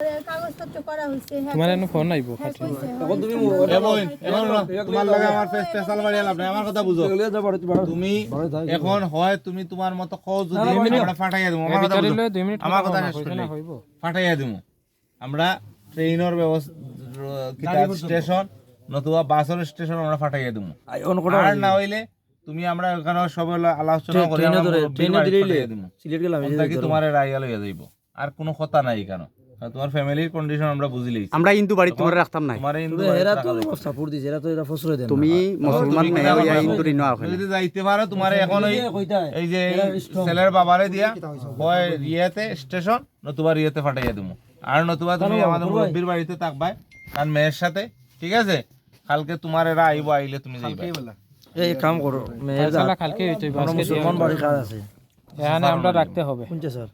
কাগজপত্র করা হইছে। তোমার এনে ফোন আইবো এখন তুমি তোমার লাগে আমার স্পেশাল বাড়ি আলাপ নাই, আমার কথা বুঝো। তুমি এখন হয় তুমি তোমার মতো কও, যদি আমরা ফাটাইয়া দেবো, আমার কথা বুঝো, আমার কথা শেষ করলে ফাটাইয়া দেবো। আমরা ট্রেনের ব্যবস্থা স্টেশন নতুবা বাসের স্টেশন আমরা ফাটাইয়া দেবো। আর না হইলে তুমি আমরা ওখানে সবাই আলোচনা করে ট্রেনে দিলে সিলেট গেলাম তোমার রাইয়া লইয়া যাইব। আর কোনো কথা নাই কেন, তোমার ফ্যামিলির কন্ডিশন আমরা বুঝিলেই। আমরা হিন্দু বাড়ি তোমার রাখতাম না, তোমার হিন্দু এরা তো সাপোর্ট দিছে, এরা তো এরা ফসরে দেন। তুমি মুসলমান মেয়ে হইয়া হিন্দু রিনো আখে যদি যাইতে পারো তোমার এখন এই যে ছেলের বাবারে দিয়া হয় রিয়াতে স্টেশন নতুবা রিয়াতে ফাটাইয়া দেবো। আর নতুবা তুমি আমাদের মুরব্বির বাড়িতে থাকবাই কারণ মেয়ের সাথে, ঠিক আছে? কালকে তোমার এরা আইবো, আইলে তুমি যাইবা। এই কাম করো, মেয়ের কালকে হইতো আমরা মুসলমান বাড়ি কাজ আছে, এখানে আমরা রাখতে হবে। শুনছে স্যার?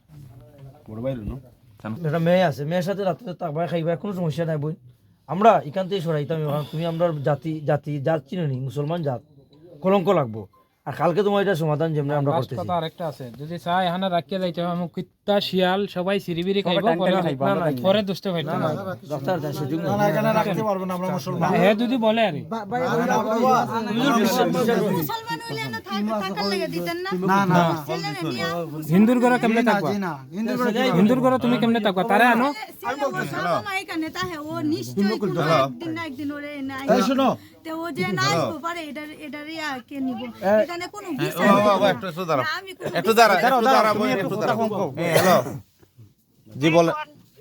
বড় ভাই না একটা মেয়ে আছে, মেয়ের সাথে রাত্রে থাকবা খাইবা, কোনো সমস্যা নাই বই। আমরা এখান থেকে সরাইতাম। তুমি আমরা জাত চিনি নি, মুসলমান জাত, কলঙ্ক লাগবো। আর কালকে তোমার এটা সমাধান যেমন আমরা করতেছি। কথা আরেকটা আছে, যদি চাই এখানে রাখিয়ে যাইতে হবে, আমি কুত্তা শিয়াল সবাই সিরিবিরি খাইবো, পরে দুষ্ট হইতো না। ডাক্তার দেন সুযোগ না, এখানে রাখতে পারবো না আমরা মুসলমান। হে যদি বলে আর থাকার লাগে দিতেন না? না ছেলেরে নিয়া হিন্দুর ঘরে কেমনে থাকবা? হিন্দুর ঘরে তুমি কেমনে থাকবা? তারে আনো। ছেলে ওর বাবা এখানে তাহে ও নিশ্চয়ই কোনো একদিন না একদিন ওরে না এই শোনো, তে ও যে না আসবো পারে এটার ইয়া কে নিব? এখানে কোনো বিচার একটু দাঁড়া, আমি কোনো একটু দাঁড়া, একটু দাঁড়া। হ্যালো জি,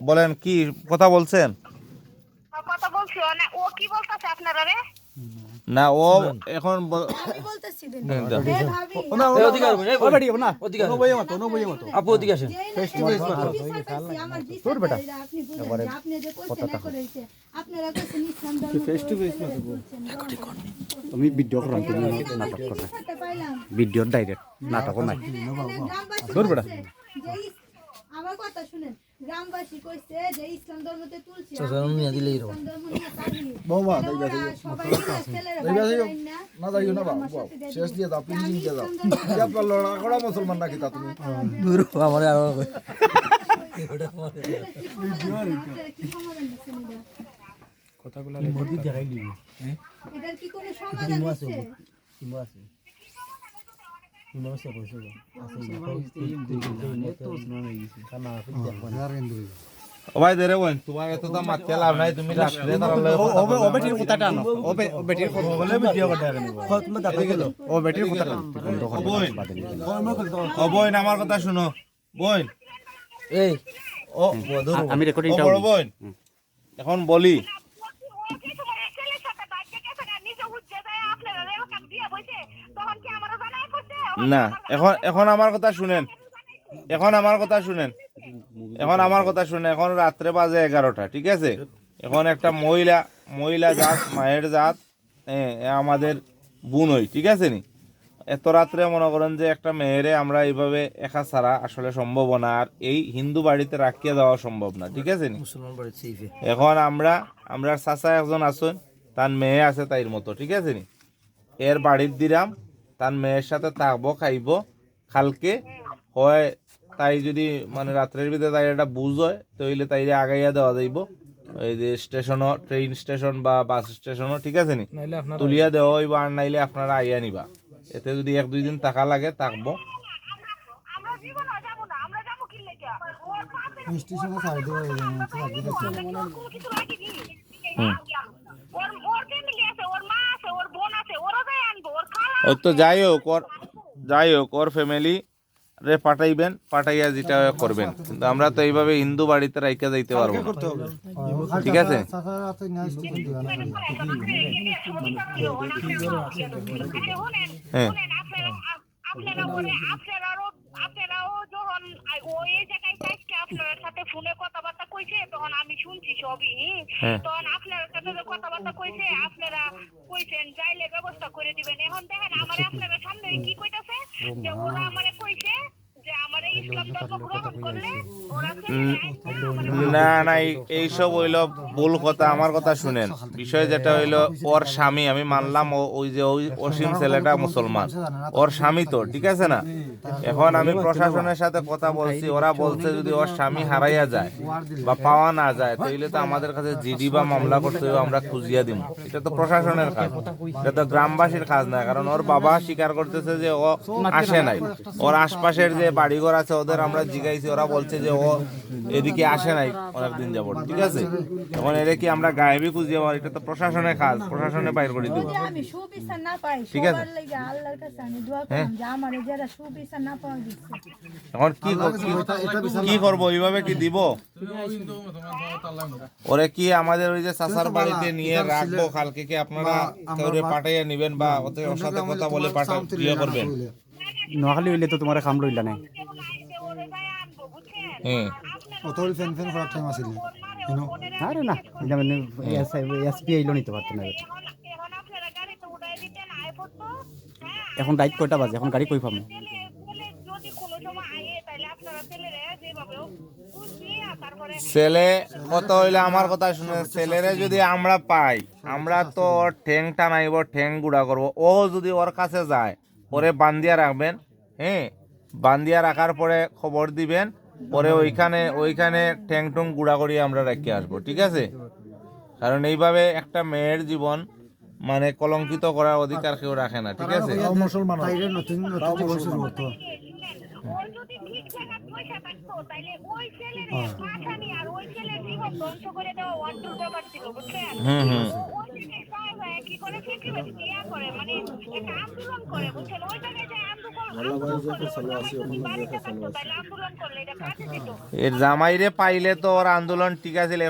বলেন কি কথা বলছেন? কথা বলছি না, ও কি বলতাছে আপনারা রে? না ও এখন আমি বলতেছি দিন হ্যাঁ, দাও। হে ভাবি অধিকার বই, ওই বাড়ি না, অধিকার নবই মতো, নবই মতো। আপু অধিকার আসেন। তুমি ভিডিও করো, তুমি নাটক করো, ভিডিওর ডাইরেক্ট নাটক নাই। আমার কথা শুনেন, গ্রামবাসী কইছে যে ইসলাম ধর্মতে তুলছি সাধারণ মিয়া দিলেই রো বাবা সবাই ছেলেরা না যাইও না বাবা, শেষ দিয়ে দাও, ফিনিশিং দিয়ে দাও। কি আপনার লড়া করা মুসলমান নাকি তা তুমি? দূর আমারে আর কথাগুলো মধ্যে দেখাই দিবি। এটার কি কোনো সমাধান আছে? কিমা আছে কিমা আছে কইছো ও ভাই দেরে বোন, তোমার এত তো মারতে লাভ নাই, তুমি রাত্রে তার লগে ও বেটির কথাটা আনো, ও বেটির কথা বলে ভিডিও করতে আরে নিব। তুমি দেখা গেল ও বেটির কথাটা বন্ধ ও করে বোন, ও বোন আমার কথা শুনো বোন। এই ও আমি ও রেকর্ডিংটা বড় বোন, এখন বলি ও কি সময় ছেলের সাথে বাইকে গেছে না, নিজে উঠে যায় আপনারা রে ওখান দিয়ে বসে, তখন কি আমারও জানাই করতে? না, এখন আমার কথা শুনেন, এখন আমার কথা শুনেন, এখন রাত্রে বাজে 11টা, ঠিক আছে? এখন একটা মহিলা জাত, মায়ের জাত, আমাদের বোন হই, ঠিক আছে নি? এত রাত্রে মনে করেন যে একটা মেয়েরে আমরা এইভাবে একা ছাড়া আসলে সম্ভব না, আর এই হিন্দু বাড়িতে রাখিয়ে দেওয়া সম্ভব না, ঠিক আছে নি? মুসলমান বাড়ি সেফে এখন আমরা চাচা একজন আছেন, তার মেয়ে আছে তাইর মতো, ঠিক আছে নি? এর বাড়ির দিলাম, তার মেয়ের সাথে থাকবো, খাইবো। কালকে হয় তাই যদি মানে রাত্রের ভিতরে তাই একটা বুঝ হয় তাইলে তাইলে আগাইয়া দেওয়া যাইব এই যে স্টেশনও, ট্রেন স্টেশন বা বাস স্টেশনও, ঠিক আছে নি? নাইলে আপনার তুলিয়া দেওয়া হইব, আর নাইলে আপনারা আইয়া নিবা। এতে যদি 1-2 দিন থাকা লাগে থাকবো। আমরা জীবনও যাব না, আমরা যাব কি লেগে? ওর পাশে স্টেশনে ছাড় দিও, কোনো কিছু লাগে কি? ওর ফ্যামিলি আছে, ওর মা আছে, ওর বোন আছে, ওরও যাই আনবো, ওর খালা ওই তো যাই হোক ওর ফ্যামিলি রে পাঠাইয়া যেটা করবেন, কিন্তু আমরা তো এইভাবে হিন্দু বাড়িতে রাইখা যাইতে পারবো না, ঠিক আছে? হ্যাঁ আপনারাও যখন ওই জায়গায় আজকে আপনার সাথে ফোনে কথাবার্তা কইছে, তখন আমি শুনছি সবই। তখন আপনার সাথে কথাবার্তা কইছে, আপনারা কইছেন যাইলে ব্যবস্থা করে দিবেন। এখন দেখেন আমার আপনারা সামনে কি কইতাছে যে ওরা আমারে কইছে যে আমারে ইসলাম ধর্ম গ্রহণ করলে ওরা না এইসব হইল ভুল কথা, আমার কথা শুনেন। বিষয় যেটা হইলো ওর স্বামী, আমি মানলাম ওই যে ওই অসীম ছেলেটা মুসলমান, ওর স্বামী তো ঠিক আছে না। এখন আমি প্রশাসনের সাথে কথা বলছি, ওরা বলছে যদি ওর স্বামী হারাইয়া যায় বা পাওয়া না যায় তাহলে তো আমাদের কাছে জিডি বা মামলা করতে হবে, আমরা খুঁজিয়া দিব। এটা তো প্রশাসনের কাজ, এটা তো গ্রামবাসীর কাজ না। কারণ ওর বাবা স্বীকার করতেছে যে ও আসে নাই, ওর আশপাশের যে বাড়িঘর আছে ওদের আমরা জিগাইছি, ওরা বলছে যে ও এদিকে আসে নাই অনেকদিন যাবত, ঠিক আছে। এখন এর কি আমরা গায়েবী খুঁজিয়ে পারি, এটা তো প্রশাসনের কাজ, প্রশাসনে বাইর করে দিব। যদি আমি সুবিচার না পাই, ঠিক আছে। সবার লাগি আল্লাহর কাছে আমি দোয়া করি যে আমার যারা সুবিচার না পাওয়া গেছে, এখন কি করবো, এইভাবে কি দিব? ওরে কি আমাদের ওই যে চাচার বাড়িতে নিয়ে রাখবো, কালকে কি আপনারা কেউরে পাঠাইয়া নিবেন বা ওর সাথে কথা বলে ইয়ে করবেন? নোয়াখালী হইলে তো তোমার কাম রইলা নাই। যেমন আইছে ওরে গায়ে আনবো, বুঝছেন? হুম। অতল ফ্যান ফ্যান করার টাইম আছিল আরে না, এটা মানে এসপি আইলো নিতে পারতো না। এখন আপনারা গাড়ি তো উঠাই দিতেন, আয় পড়তো। হ্যাঁ, এখন রাইট কয়টা বাজে? এখন গাড়ি কই পাবো? ছেলে যদি কোনো সময় আয়ে তাহলে আপনারা ছেলেরে যেভাবে বুঝিয়ে তারপরে ছেলে কত হইলে আমার কথা শুনে, ছেলেরে যদি আমরা পাই, আমরা তো ওর ঠ্যাং টানাইব, ঠ্যাং গুড়া করব। ও যদি ওর কাছে যায়, ওরে বান্ধিয়া রাখবেন, হ্যাঁ, বান্ধিয়া রাখার পরে খবর দিবেন, পরে ওইখানে ঠ্যাং টুং গুড়া করিয়ে আমরা রেখে আসবো, ঠিক আছে। কারণ এইভাবে একটা মেয়ের জীবন মানে কলঙ্কিত করার অধিকার কেউ রাখে না, ঠিক আছে। মুসলমান নতুন শুরু করতো ওর যদি ঠিক জায়গা পয়সা থাকতো তাহলে ওই ছেলের পাঠানি আর ওই ছেলের জীবন ধ্বংস করে দেওয়া ওয়ান্টুর ব্যাপার ছিল, বুঝছেন? হুম হুম। ওই থেকে কি করে ফেকিবাজি ইয়া করে, মানে একটা আন্দোলন করে, বুঝছেন? ওই জায়গায় যে আন্দোলন করলে এটা কাজে দিত। এর জামাইরে পাইলে তো ওর আন্দোলন ঠিক আছে।